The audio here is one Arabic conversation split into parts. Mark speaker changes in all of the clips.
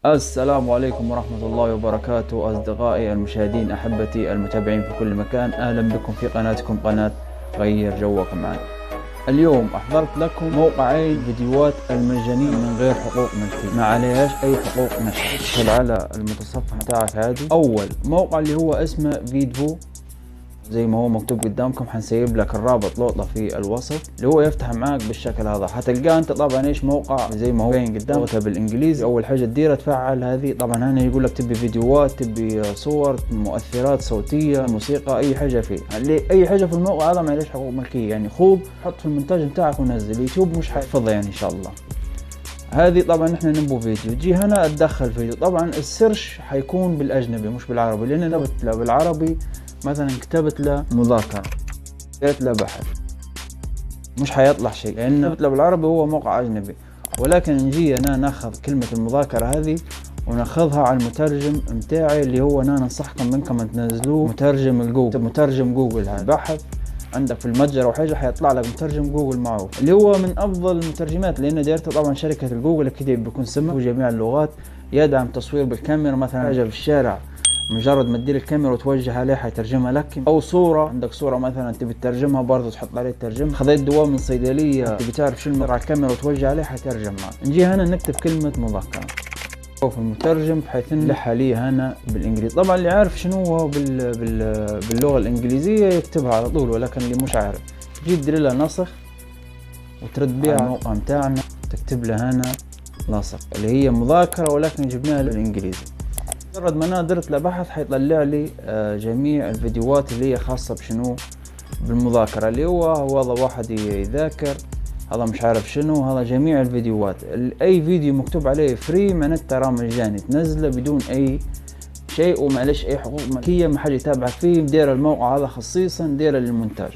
Speaker 1: السلام عليكم ورحمة الله وبركاته، أصدقائي المشاهدين، أحبتي المتابعين في كل مكان. أهلا بكم في قناتكم، قناة غير جوك معنا. اليوم أحضرت لكم موقعين فيديوهات المجانية من غير حقوق ملكية، ما عليهاش أي حقوق نشر. ادخل على المتصفح بتاعك عادي. أول موقع اللي هو اسمه فيدفو، زي ما هو مكتوب قدامكم. حنسيب لك الرابط لقطة في الوصف، اللي هو يفتح معاك بالشكل هذا. حتلقاه انت طبعا ايش موقع زي ما هو باين قدامك بالانجليزي. اول حاجه تديرها تفعل هذه. طبعا هنا يقول لك تبي فيديوهات، تبي صور، مؤثرات صوتيه، موسيقى، اي حاجه فيه. اي حاجه في الموقع هذا ما عليش حقوق ملكيه، يعني خذ حط في المونتاج بتاعك ونزل. يوتيوب مش حيحفظها يعني ان شاء الله. هذه طبعا احنا نبو فيديو، تجي هنا تدخل فيديو. طبعا السيرش حيكون بالاجنبي مش بالعربي، لان انا بالعربي مثلا كتبت له مذاكرة، كتبت له بحث، مش حيطلع شيء، لأن كتبت له بالعربي هو موقع أجنبي. ولكن نجي أنا ناخذ كلمة المذاكرة هذه وناخذها على المترجم متاعي، اللي هو أنا ننصحكم منكم تنزلوه مترجم الجوجل، مترجم جوجل. هذا بحث عندك في المتجر او حاجه حيطلع لك مترجم جوجل معروف، اللي هو من افضل المترجمات، لان دايرته طبعا شركه الجوجل اكيد بيكون سمع وجميع اللغات. يدعم تصوير بالكاميرا، مثلا حاجه في الشارع مجرد ما تدير الكاميرا وتوجه عليه حيترجمها لك. او صوره، عندك صوره مثلا تبي تترجمها برضه تحط عليه الترجمه. خذيت دواء من صيدليه تبي تعرف شو المرة على الكاميرا وتوجه عليه حيترجم معك. نجي هنا نكتب كلمه مذكره في المترجم بحيث نلحها لي هنا بالانجليزي. طبعا اللي عارف شنو هو باللغه الانجليزيه يكتبها على طول، ولكن اللي مش عارف تجي تدير لها نسخ وترد بها على الموقع بتاعنا، تكتب لها هنا لصق اللي هي مذاكره، ولكن جبناها بالانجليزي. مجرد ما انا درت له بحث حيطلع لي جميع الفيديوهات اللي هي خاصه بشنو، بالمذاكره. اللي هو هذا واحد يذاكر، هذا مش عارف شنو، هذا جميع الفيديوهات. اي فيديو مكتوب عليه فري معناته ترى مجاني، تنزله بدون اي شيء ومعلش اي حقوق ملكيه، ما حد يتابعك فيه. داير الموقع هذا خصيصا داير للمونتاج،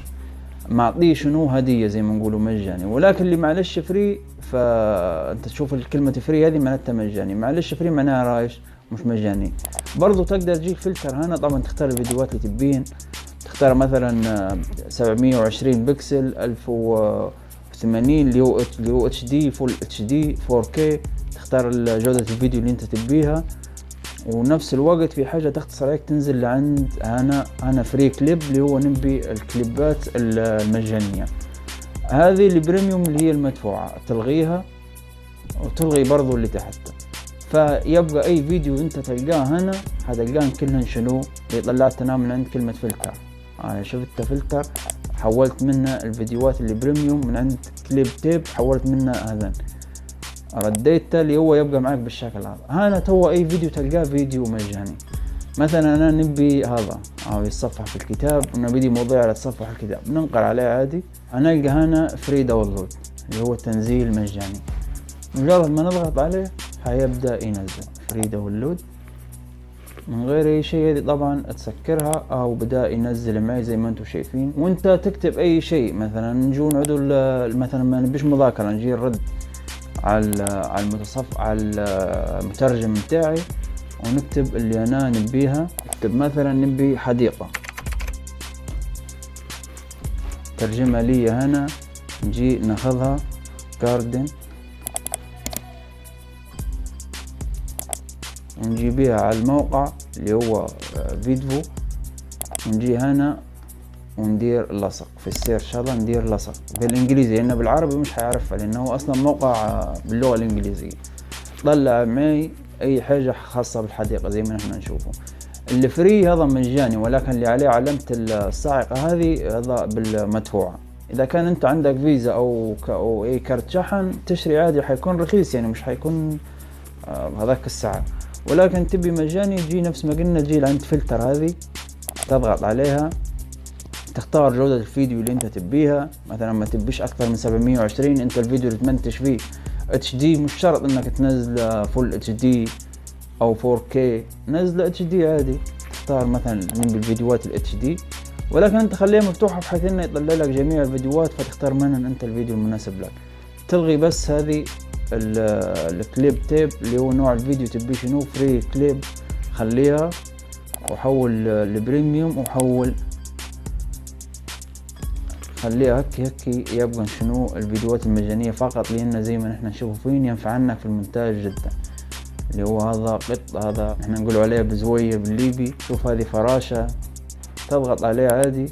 Speaker 1: معطيه شنو هديه زي ما نقولوا مجاني. ولكن اللي معلش فري، فانت تشوف الكلمه فري هذه معناتها مجاني، معلش فري معناها رايش مش مجاني. برضو تقدر تجيك فلتر هنا، طبعا تختار الفيديوهات اللي تبين. تختار مثلا 720 بكسل، 1080 اللي هو اتش دي، فول اتش دي، 4K. تختار جودة الفيديو اللي انت تبيها. ونفس الوقت في حاجة تختصر عليك، تنزل لعند هنا فري كليب، اللي هو نبي الكليبات المجانية. هذه البريميوم اللي هي المدفوعة تلغيها، وتلغي برضو اللي تحت. فيبقى اي فيديو انت تلقاه هنا هتلقاه كلهن شنو اللي طلعت انا من عند كلمة فلتر. شفت فلتر، حولت منها الفيديوهات اللي بريميوم من عند كليب تيب، حولت منها هذا، رديته اللي هو يبقى معك بالشكل هذا. هنا تو اي فيديو تلقاه فيديو مجاني. مثلا انا نبي هذا يتصفح في الكتاب، ونبي موضوع على تصفح الكتاب، ننقر عليه عادي، هنلقى هنا فري داونلود اللي هو تنزيل مجاني. مجرد ما نضغط عليه هيبدأ ينزل فري داونلود من غير اي شيء. هذه طبعا تسكرها او بدأ ينزل معي زي ما انتم شايفين. وانت تكتب اي شيء، مثلا نجو نعدو مثلا ما نبيش مذاكرة، نجي نرد على المتصفح، على المترجم بتاعي، ونكتب اللي انا نبيها. نكتب مثلا نبي حديقة، ترجمة لي هنا. نجي ناخذها جاردن ونجي بيها على الموقع اللي هو فيدفو، ونجي هنا وندير لصق في السيرش. هذا ندير لصق بالانجليزي، لانه بالعربي مش حيعرفها لانه هو اصلا موقع باللغة الانجليزية. طلع معي اي حاجة خاصة بالحديقة زي ما احنا نشوفه. اللي فري هذا مجاني، ولكن اللي عليه علامة الصاعقة هذه هذا بالمدفوعة. اذا كان انت عندك فيزا او اي كارت شحن تشري عادي، حيكون رخيص يعني، مش حيكون هذاك السعر. ولكن تبي مجاني، تجي نفس ما قلنا، تجي عند فلتر هذه، تضغط عليها، تختار جودة الفيديو اللي انت تبيها. مثلا ما تبيش اكثر من 720. انت الفيديو اللي تمنتج فيه اتش دي، مش شرط انك تنزل فول اتش دي او 4K، نزل اتش دي عادي. تختار مثلا نبي الفيديوهات الاتش دي، ولكن انت خليها مفتوحة بحيث انه يطلع لك جميع الفيديوهات، فتختار منهم انت الفيديو المناسب لك. تلغي بس هذه الكليب تيب اللي هو نوع الفيديو تبي شنو، فري كليب خليها، وحول لبريميوم، وحول خليها هكي يبقى شنو الفيديوهات المجانية فقط، لان زي ما نحن نشوف فين ينفعنك في المونتاج جدا. اللي هو هذا قط، هذا احنا نقول عليه بزوية بالليبي. شوف هذه فراشة، تضغط عليه عادي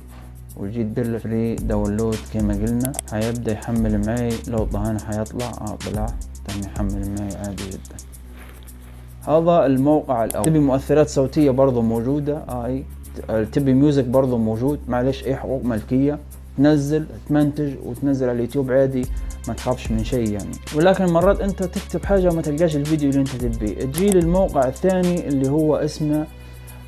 Speaker 1: وتجي تدير فري داونلود كما قلنا. حيبدأ يحمل معي، لو هنا حيطلع طلع، تم يحمل معي عادي جدا. هذا الموقع الأول. تبي مؤثرات صوتية برضو موجودة، تبي ميوزك برضو موجود، معلش اي حقوق ملكية، تنزل تمنتج وتنزل على اليوتيوب عادي، ما تخافش من شيء يعني. ولكن مرات انت تكتب حاجة ما تلقاش الفيديو اللي انت تبيه، تجي للموقع الثاني اللي هو اسمه،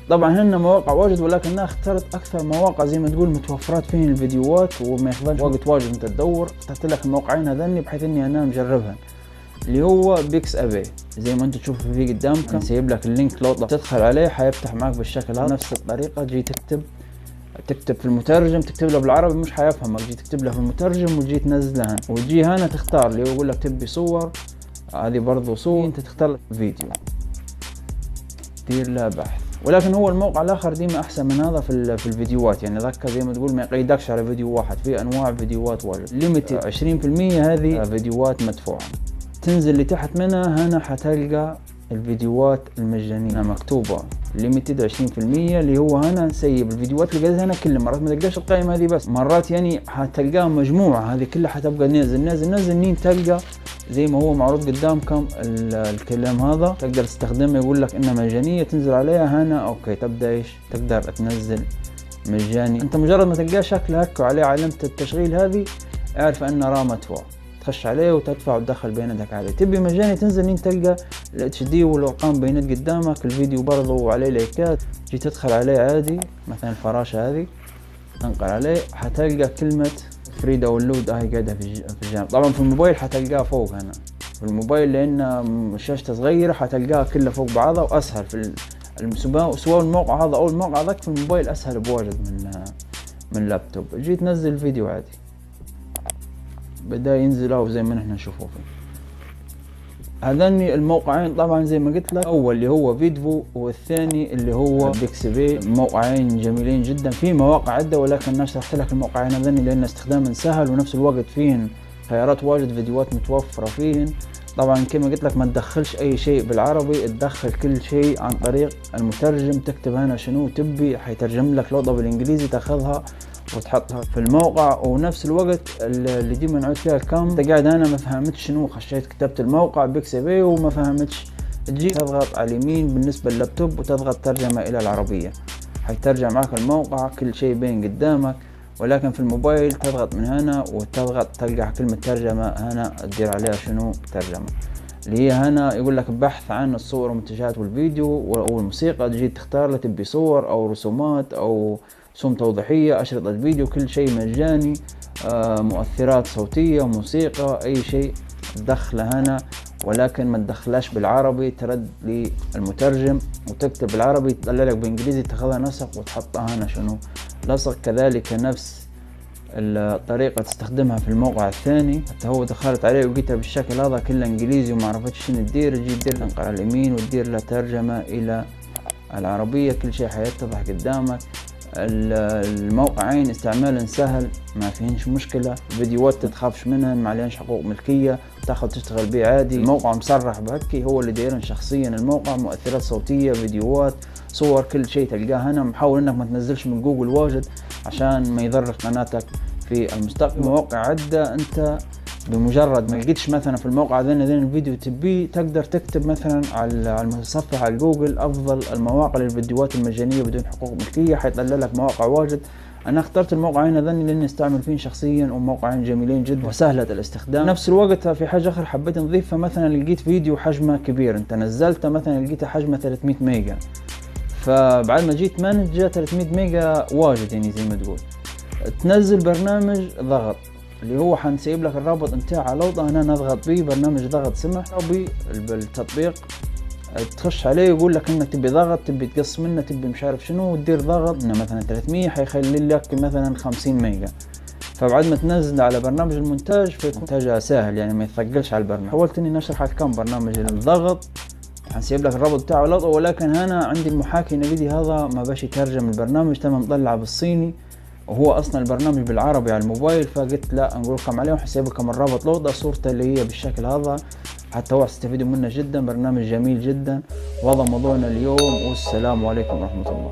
Speaker 1: طبعا هنا مواقع واجد ولكن انا اخترت اكثر مواقع زي ما تقول متوفرات فيهن الفيديوهات وما ياخذش وقت واجد انت تدور. اخترت لك الموقعين هذني بحيث اني انا مجربهن، اللي هو بيكس ابي زي ما انتم تشوفوا في قدامكم. سيب لك اللينك، لو تدخل عليه حيفتح معك بالشكل هذا. نفس الطريقه تجي تكتب في المترجم، تكتب له بالعربي مش حيفهمك، تجي تكتب له في المترجم وتجي تنزلها، وتجي هنا تختار اللي هو يقول لك تبي صور، هذه برضو صور، انت تختار فيديو دير له بحث. ولكن هو الموقع الاخر ديما احسن من هذا في الفيديوهات، يعني ذاك زي ما تقول ما يقيدكش على فيديو واحد، في انواع فيديوهات واجد. ليميتد 20% هذه فيديوهات مدفوعه. تنزل لتحت منها هنا حتلقى الفيديوهات المجانية مكتوبة ليميتد 20%، اللي هو هنا نسيب الفيديوهات اللي قاعدة هنا كلها. مرات ما تلقاش القائمة هذه بس، مرات يعني حتلقاها مجموعة، هذه كلها حتبقى نازل نين تلقى زي ما هو معروض قدامكم الكلام هذا، تقدر تستخدمه. يقول لك انها مجانية، تنزل عليها هنا اوكي، تبدأ ايش تقدر تنزل مجاني. انت مجرد ما تلقاه شكل هك وعليه علامة التشغيل هذه، اعرف انه راه مدفوع، تخش عليه وتدفع وتدخل بياناتك عليه. تبي مجاني تنزل انت تلقى الاتش دي والارقام بيانات قدامك، الفيديو برضه وعليه لايكات، تجي تدخل عليه عادي. مثلا الفراشة هذه تنقل عليه حتلقى كلمة فري داونلود هاي قاعدة في الجانب. طبعا في الموبايل حتلقاها فوق هنا في الموبايل، لان شاشته صغيرة حتلقاها كلها فوق بعضها واسهل في سواء الموقع هذا او الموقع ذاك في الموبايل اسهل بواجد من اللابتوب. جي تنزل الفيديو عادي، بدأ ينزل اهو زي ما نحن نشوفه فيه. هذني الموقعين طبعا زي ما قلت لك، اول اللي هو فيدفو والثاني اللي هو بيكسبي. موقعين جميلين جدا، في مواقع عدة ولكن انا شرحت لك الموقعين هذني لان استخدامهم سهل ونفس الوقت فيهن خيارات واجد، فيديوهات متوفرة فيهن. طبعا كما قلت لك ما تدخلش اي شيء بالعربي، تدخل كل شيء عن طريق المترجم. تكتب هنا شنو تبي حيترجم لك لوطة بالانجليزي، تاخذها وتحطها في الموقع. ونفس الوقت اللي ديما نعود فيها الكام، انت قاعد انا ما فهمتش شنو، خشيت كتبت الموقع بيكسبي وما فهمتش، تجي تضغط على اليمين بالنسبه لللابتوب وتضغط ترجمه الى العربيه، حيترجم معك الموقع كل شيء بين قدامك. ولكن في الموبايل تضغط من هنا وتضغط تلقى كلمه ترجمه هنا، تدير عليها شنو ترجمه، اللي هي هنا يقول لك بحث عن الصور والمنتجات والفيديو والموسيقى. تجي تختار لك تبي صور او رسومات او رسوم توضيحية، أشرطة فيديو، كل شيء مجاني. مؤثرات صوتية، موسيقى، أي شيء تدخله هنا، ولكن ما تدخلاش بالعربي، ترد للمترجم وتكتب بالعربي، تطلع لك بإنجليزي، تاخذها نسق وتحطها هنا شنو لصق. كذلك نفس الطريقة تستخدمها في الموقع الثاني. حتى هو دخلت عليه وقيتها بالشكل هذا كله إنجليزي وما عرفتش شنو تدير، تجي تدير تنقل على اليمين وتدير له ترجمة إلى العربية، كل شيء حيتضح قدامك. الموقعين استعمالا سهل، ما فيهنش مشكلة. فيديوهات تتخافش منها، ما عليهاش حقوق ملكية، تاخذ تشتغل بيه عادي. الموقع مصرح بهكي، هو اللي دايرن شخصيا الموقع، مؤثرات صوتية، فيديوهات، صور، كل شيء تلقاه هنا. محاول انك ما تنزلش من جوجل واجد عشان ما يضر قناتك في المستقبل. مواقع عدة، انت بمجرد ما لقيتش مثلا في الموقع ذن الفيديو تبيه، تقدر تكتب مثلا على المتصفح على جوجل افضل المواقع للفيديوهات المجانيه بدون حقوق ملكيه، حيطلع لك مواقع واجد. انا اخترت الموقعين هذني لاني استعمل فيهم شخصيا، وموقعين جميلين جدا وسهله الاستخدام. نفس الوقت في حاجه اخرى حبيت نضيفها، مثلا لقيت فيديو حجمه كبير، انت نزلته مثلا لقيته حجمه 300 ميجا، فبعد ما جيت مانج جاء 300 ميجا واجد، يعني زي ما تقول تنزل برنامج ضغط اللي هو حنسيب لك الرابط نتاعه لوطة، هنا نضغط بيه برنامج ضغط سمح بالتطبيق، تخش عليه يقول لك انك تبي ضغط، تبي تقص منه، تبي مش عارف شنو، وتدير ضغط انه مثلا 300 حيخلي لك مثلا 50 ميجا. فبعد ما تنزل على برنامج المونتاج فيكون مونتاجها سهل، يعني ما يثقلش على البرنامج. حاولت اني نشرح لكم برنامج الضغط، حنسيب لك الرابط بتاعه لوطة، ولكن هنا عندي المحاكي نفيدي هذا ما باش يترجم البرنامج، تمام مطلع بالصيني وهو اصلا البرنامج بالعربي على الموبايل، فقلت لا نقول لكم عليه وحسيب لكم الرابط لوطة، صورته اللي هي بالشكل هذا حتى هو تستفيدوا منه جدا. برنامج جميل جدا. وهذا موضوعنا اليوم، والسلام عليكم ورحمة الله.